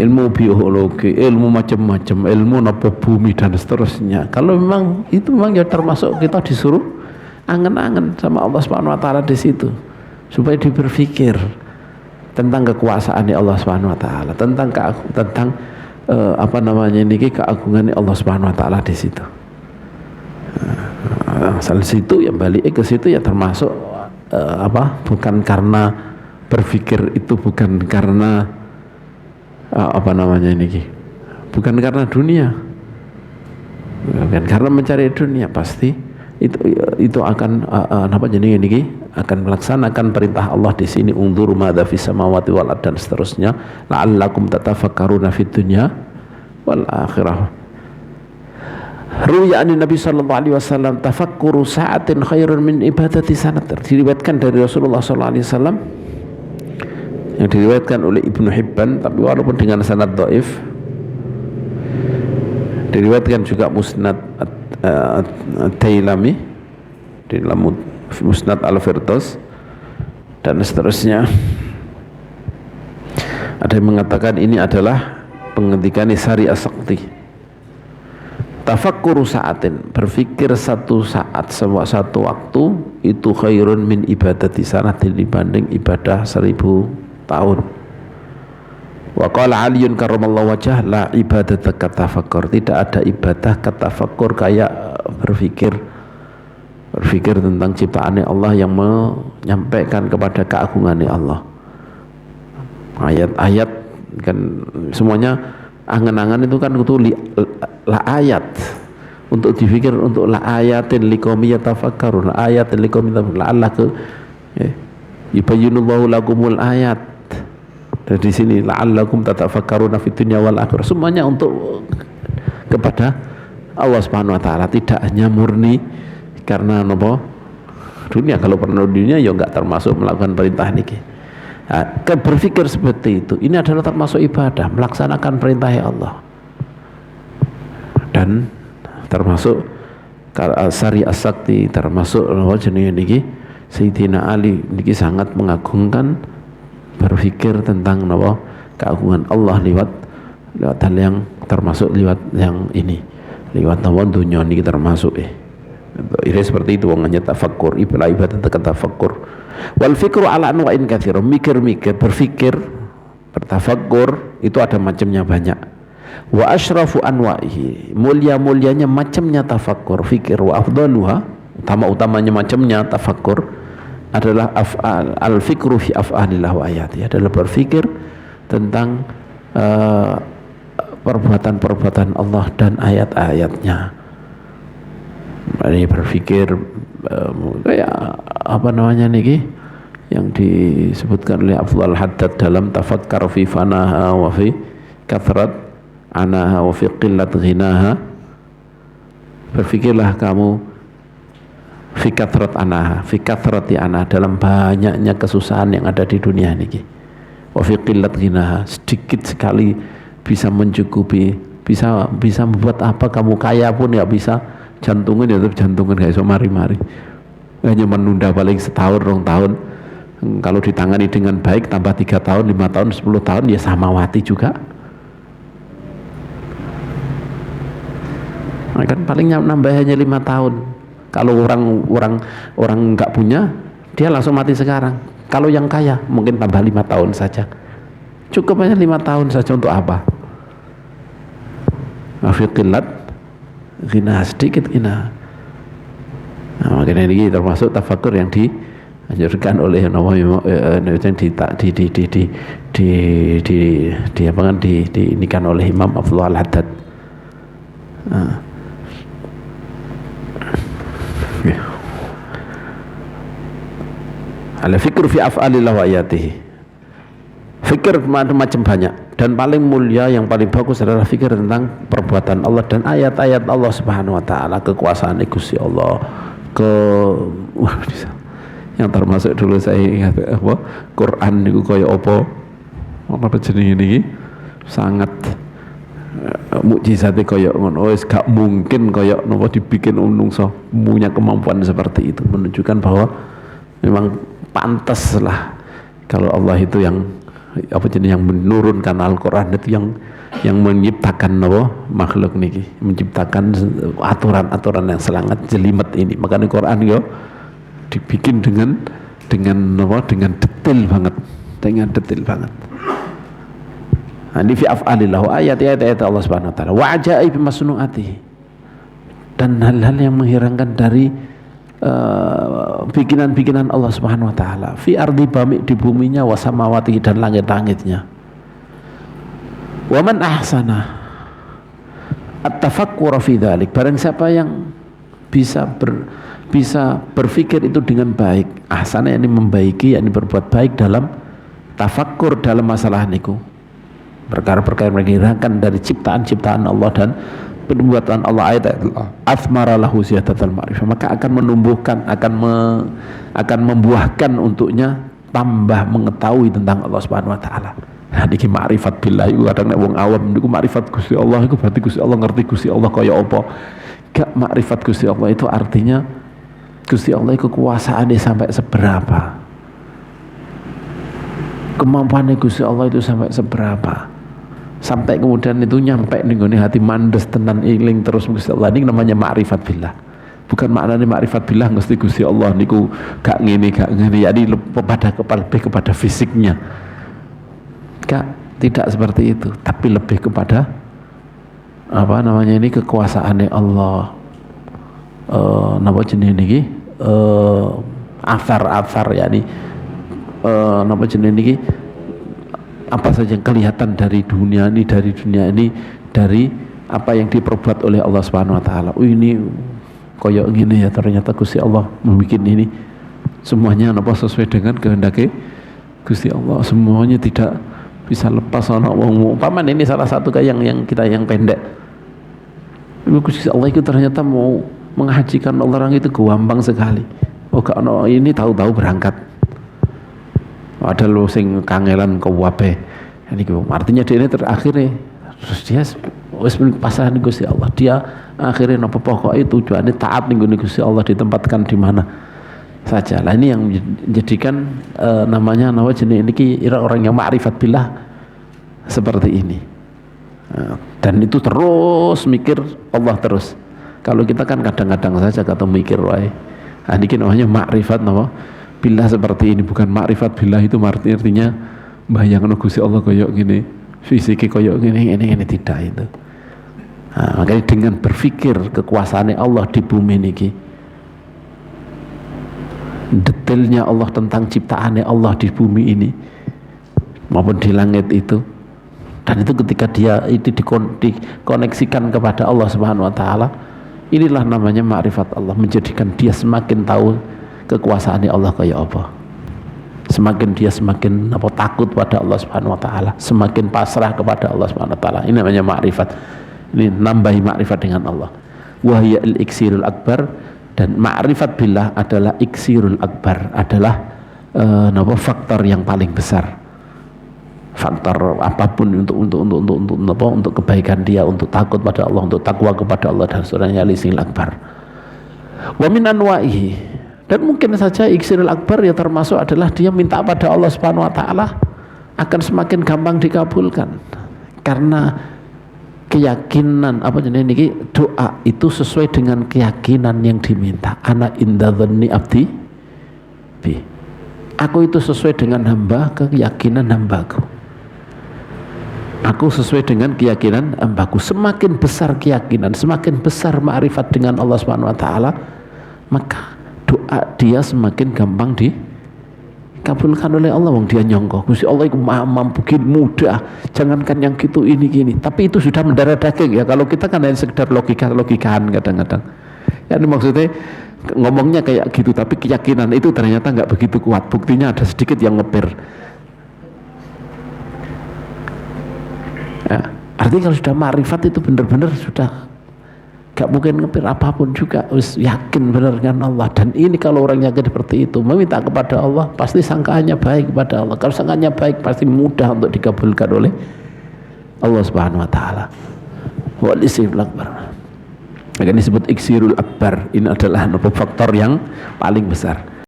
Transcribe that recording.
ilmu biologi, ilmu macam-macam, ilmu napa bumi dan seterusnya. Kalau memang itu memang ya termasuk kita disuruh angen-angen sama Allah Subhanahu wa taala di situ. Supaya berpikir tentang kekuasaan Allah Subhanahu wa taala, tentang apa namanya niki keagungan Allah Subhanahu wa taala di situ. Asal situ ya balik ke situ ya termasuk bukan karena berpikir itu bukan karena apa namanya niki, bukan karena dunia, bukan karena mencari dunia, pasti itu akan apa jadi niki akan melaksanakan perintah Allah di sini, unzur madza fis samawati wal ard dan seterusnya, la'allakum tatafakkaruna fid dunya wal akhirah. Ruya an Nabi sallallahu alaihi wasallam tafakkuru sa'atin khairun min ibadati sanat. Diriwayatkan dari Rasulullah sallallahu alaihi wasallam, yang diriwayatkan oleh Ibnu Hibban tapi walaupun dengan sanad dhaif. Diriwayatkan juga Musnad At-Tailami di dalam Musnad Al-Firdaus dan seterusnya. Ada yang mengatakan ini adalah penghentikan Sari As-Sakti. Tafakkuru sa'atin, berpikir satu saat, satu waktu itu khairun min ibadati sanatin, dibanding ibadah 1000 tahun. Wa qala Aliun karramallahu wajhah la ibadata katafakkur, tidak ada ibadah katafakkur kayak berpikir tentang ciptaannya Allah yang menyampaikan kepada keagungannya Allah. Ayat-ayat kan semuanya angan-angan itu kan itu la ayat untuk dipikir, untuk la ayatin liqaumi yatafakkarun, la ayatin liqaumi la'allakum yubayyinullahu lakumul ayat. Dan di sini la'allakum tatafakkaruna fid dunya wal akhirah, semuanya untuk kepada Allah Subhanahu wa taala, tidak hanya murni karena nopo dunia. Kalau pernah dunia ya enggak termasuk melakukan perintah niki. Nah, berpikir seperti itu, ini adalah termasuk ibadah, melaksanakan perintah Allah. Dan termasuk Sari As-Sakti, termasuk jenenge niki Sayyidina Ali niki sangat mengagungkan berpikir tentang nopo keagungan Allah lewat hal yang termasuk lewat yang ini, lewat nopo dunia niki termasuk ini seperti itu wong tafakkur, ibadah tekan tafakkur. Wal fikru ala anwa'in katsir, mikir-mikir, berpikir, bertafakkur itu ada macamnya banyak. Wa asyrafu anwa'ihi, mulia-mulianya macamnya tafakkur, fikir, wa afdaluha, utama-utamanya macamnya tafakkur adalah af'al, al-fikru fi af'alillah wa ayati, adalah berpikir tentang perbuatan-perbuatan Allah dan ayat-ayatnya. Ini berpikir kayak apa namanya niki yang disebutkan oleh Abdul Haddad dalam tafakkar fi fanaha wa fi kathrat anaha wa fi qillat ghinaha. Berpikirlah kamu fi kathrat anaha, fi kathrati anaha, dalam banyaknya kesusahan yang ada di dunia niki. Wa fi qillat ghinaha, sedikit sekali bisa mencukupi, bisa membuat apa kamu kaya pun ya bisa. Jantungnya ya tetap jantungan gak iso mari-mari, hanya menunda paling setahun 2 tahun. Kalau ditangani dengan baik tambah 3 tahun 5 tahun 10 tahun ya sama mati juga. Nah, kan paling nambah hanya 5 tahun. Kalau orang nggak punya dia langsung mati sekarang. Kalau yang kaya mungkin tambah 5 tahun saja, cukup hanya 5 tahun saja. Untuk apa? Afiqillat ghina, sedikit ghina. Nah, makanya ini termasuk tafakur yang dianjurkan oleh yang diinikan oleh Imam Abdul Haddad. Al-fikru fi af'alillah wa ayatihi, fikir macam-macam banyak, dan paling mulia yang paling bagus adalah fikir tentang perbuatan Allah dan ayat-ayat Allah Subhanahu wa taala, kekuasaan Gusti Allah, yang termasuk dulu saya ingat apa Quran niku kaya apa jenenge niki sangat mukjizate kaya ngono, wis gak mungkin kaya napa dibikin menungso punya kemampuan seperti itu, menunjukkan bahwa memang pantas lah kalau Allah itu yang apa jenis yang menurunkan Al-Quran itu yang menciptakan makhluk niki, menciptakan aturan-aturan yang sangat jelimet ini. Makanya Quran yo dibikin dengan detail banget, Nah, ini fi af'alillah ayat-ayat Allah Subhanahu wa taala wa ajaib masnu'ati, dan hal-hal yang menghirangkan dari bikinan-bikinan Allah Subhanahu wa taala fi ardi bami, di buminya, wa samawati, dan langit-langitnya. Wa man ahsana at-tafakkur fi dzalik, barang siapa yang bisa berpikir itu dengan baik, ahsana yakni membaiki, yakni berbuat baik dalam tafakkur dalam masalah niku, perkara-perkara yang menghilangkan dari ciptaan-ciptaan Allah dan perbuatan Allah, ayat athmara lahu ziyadatal ma'rifah, maka akan menumbuhkan, akan membuahkan untuknya tambah mengetahui tentang Allah Subhanahu wa taala. Nah, niki ma'rifat billah iku kadang nek wong awam niku ma'rifat Gusti Allah iku berarti Gusti Allah ngerti Gusti Allah kaya apa. Gak, ma'rifat Gusti Allah itu artinya Gusti Allah iku kuasaane sampai seberapa, kemampuannya Gusti Allah itu sampai seberapa, sampai kemudian itu nyampe nih hati mandes tenan iling terus Gusti Allah. Ini namanya ma'rifat billah. Bukan maknanya ma'rifat billah mesti Gusti Allah niku gak ngene jadi lebih kepada fisiknya. Tidak seperti itu, tapi lebih kepada apa namanya ini, kekuasaannya Allah. Napa jenis niki athar yakni napa jenis niki apa saja yang kelihatan dari dunia ini, dari apa yang diperbuat oleh Allah Subhanahu wa taala. Ini koyok gini ya, ternyata Gusti Allah membuat ini semuanya napa sesuai dengan kehendaknya Gusti Allah, semuanya tidak bisa lepas ana wong. Paman ini salah satu kayak yang kita yang pendek. Gusti Allah itu ternyata mau menghajikan orang itu gampang sekali. Oh gak ono ini tahu-tahu berangkat. Ada lo sing kangelan ke wabe. Ini artinya dia ini terakhir nih. Terus dia wis pasrahan Gusti Allah. Dia akhirnya napa pokoknya tujuannya taat ning Gusti Allah, ditempatkan di mana saja. Lah ini yang menjadikan namanya nawa jenis ini orang yang ma'rifat billah seperti ini. Dan itu terus mikir Allah terus. Kalau kita kan kadang-kadang saja kata mikir wae. Nah, ini namanya ma'rifat nawa billah seperti ini. Bukan ma'rifat billah itu artinya bayangno Gusti Allah koyok gini, fisiki koyok gini, ini tidak itu. Nah, makanya dengan berpikir kekuasaan Allah di bumi niki, detailnya Allah tentang ciptaannya Allah di bumi ini maupun di langit itu, dan itu ketika dia itu dikoneksikan kepada Allah Subhanahu wa taala, inilah namanya ma'rifat Allah, menjadikan dia semakin tahu kekuasaannya Allah kayak apa, semakin dia semakin takut pada Allah Subhanahu wa taala, semakin pasrah kepada Allah Subhanahu wa taala. Ini namanya ma'rifat. Ini nambahi ma'rifat dengan Allah. Wahya al-iksirul akbar, dan ma'rifat billah adalah iksirul akbar, adalah faktor yang paling besar. Faktor apapun untuk kebaikan dia, untuk takut pada Allah, untuk takwa kepada Allah dan seterusnya, lisil akbar. Wa min anwa'ihi, dan mungkin saja iksirul akbar ya termasuk adalah dia minta pada Allah Subhanahu wa taala akan semakin gampang dikabulkan, karena keyakinan apa jenis ini, doa itu sesuai dengan keyakinan yang diminta. Ana inda dhanni abdi bi, aku itu sesuai dengan keyakinan hambaku. Aku sesuai dengan keyakinan hambaku. Semakin besar keyakinan, semakin besar ma'rifat dengan Allah Subhanahu wa taala, maka doa dia semakin gampang dikabulkan oleh Allah. Wong dia nyongko Gusti Allah itu mampu gini, mudah, jangankan yang gitu ini gini, tapi itu sudah mendarah daging ya. Kalau kita kan hanya sekedar logikaan kadang-kadang ya, ini maksudnya ngomongnya kayak gitu, tapi keyakinan itu ternyata nggak begitu kuat. Buktinya ada sedikit yang ngepir ya. Artinya kalau sudah ma'rifat itu benar-benar sudah gak mungkin ngepir apapun juga, harus yakin benar dengan Allah. Dan ini kalau orang yakin seperti itu, meminta kepada Allah, pasti sangkaannya baik kepada Allah. Kalau sangkaannya baik, pasti mudah untuk dikabulkan oleh Allah Subhanahu wa taala. Walisiful akbar. Maka disebut iksirul akbar. Ini adalah faktor yang paling besar.